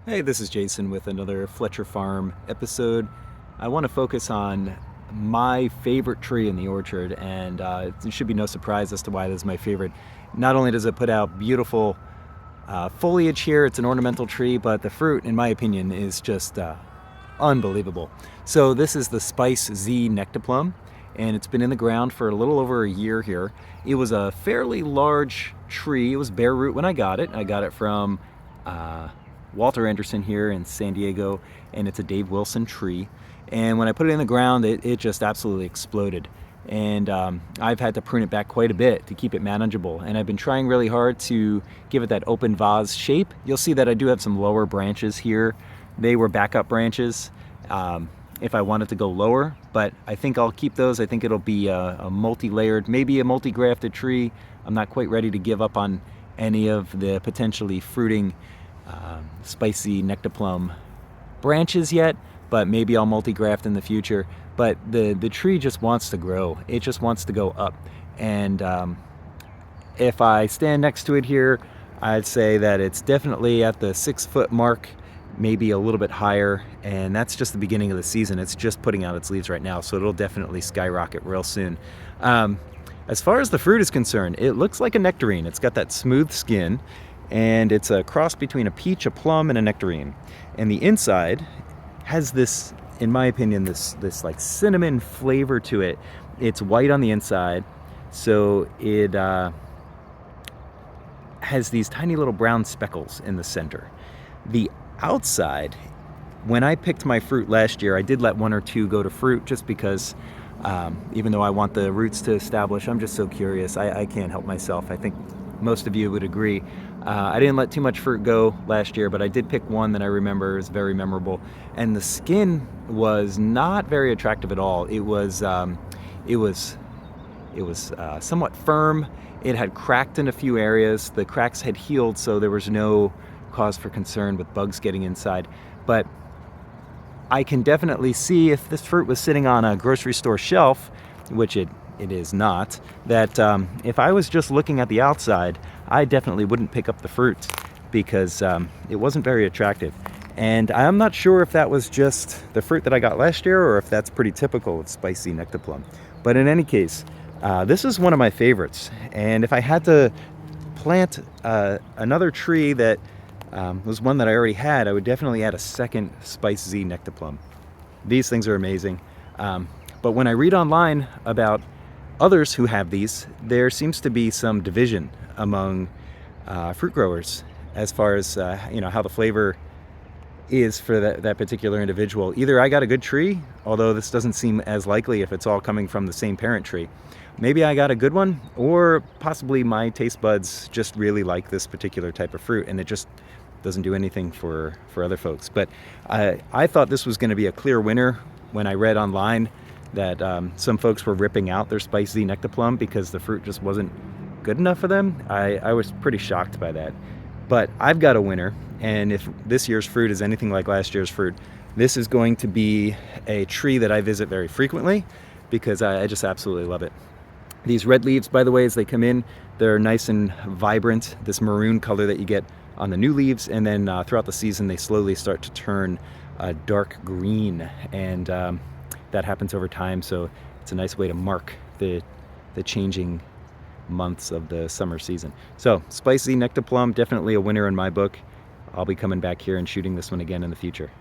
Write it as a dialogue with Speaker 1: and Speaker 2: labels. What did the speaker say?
Speaker 1: Hey, this is Jason with another Fletcher Farm episode. I want to focus on my favorite tree in the orchard, and it should be no surprise as to why this is my favorite. Not only does it put out beautiful foliage here, it's an ornamental tree, but the fruit, in my opinion, is just unbelievable. So this is the Spice Zee Nectaplum, and it's been in the ground for a little over a year here. It was a fairly large tree. It was bare root when I got it. I got it from Walter Anderson here in San Diego, and it's a Dave Wilson tree. And when I put it in the ground, it just absolutely exploded. And I've had to prune it back quite a bit to keep it manageable. And I've been trying really hard to give it that open vase shape. You'll see that I do have some lower branches here. They were backup branches if I wanted to go lower, but I think I'll keep those. I think it'll be a multi-layered, maybe a multi-grafted tree. I'm not quite ready to give up on any of the potentially fruiting Spice Zee Nectaplum branches yet, but maybe I'll multi-graft in the future. But the tree just wants to grow. It just wants to go up. And if I stand next to it here, I'd say that it's definitely at the 6-foot mark, maybe a little bit higher, and that's just the beginning of the season. It's just putting out its leaves right now, so it'll definitely skyrocket real soon. As far as the fruit is concerned, it looks like a nectarine. It's got that smooth skin, and it's a cross between a peach, a plum, and a nectarine. And the inside has this, in my opinion, this like cinnamon flavor to it. It's white on the inside, so it has these tiny little brown speckles in the center. The outside, when I picked my fruit last year, I did let 1 or 2 go to fruit just because even though I want the roots to establish, I'm just so curious. I can't help myself. I think most of you would agree. I didn't let too much fruit go last year, but I did pick one that I remember is very memorable. And the skin was not very attractive at all. It was somewhat firm. It had cracked in a few areas. The cracks had healed, so there was no cause for concern with bugs getting inside. But I can definitely see if this fruit was sitting on a grocery store shelf, which it is not, that if I was just looking at the outside, I definitely wouldn't pick up the fruit because it wasn't very attractive. And I'm not sure if that was just the fruit that I got last year or if that's pretty typical of Spice Zee Nectaplum. But in any case, this is one of my favorites. And if I had to plant another tree that was one that I already had, I would definitely add a second Spice Zee Nectaplum. These things are amazing. But when I read online about others who have these, there seems to be some division among fruit growers as far as how the flavor is for that particular individual. Either I got a good tree, although this doesn't seem as likely if it's all coming from the same parent tree. Maybe I got a good one, or possibly my taste buds just really like this particular type of fruit and it just doesn't do anything for other folks. But I thought this was going to be a clear winner when I read online that some folks were ripping out their Spice Zee Nectaplum because the fruit just wasn't good enough for them. I was pretty shocked by that. But I've got a winner, and if this year's fruit is anything like last year's fruit, this is going to be a tree that I visit very frequently because I just absolutely love it. These red leaves, by the way, as they come in, they're nice and vibrant, this maroon color that you get on the new leaves, and then throughout the season they slowly start to turn dark green, and that happens over time, so it's a nice way to mark the changing months of the summer season. So Spice Zee Nectaplum, definitely a winner in my book. I'll be coming back here and shooting this one again in the future.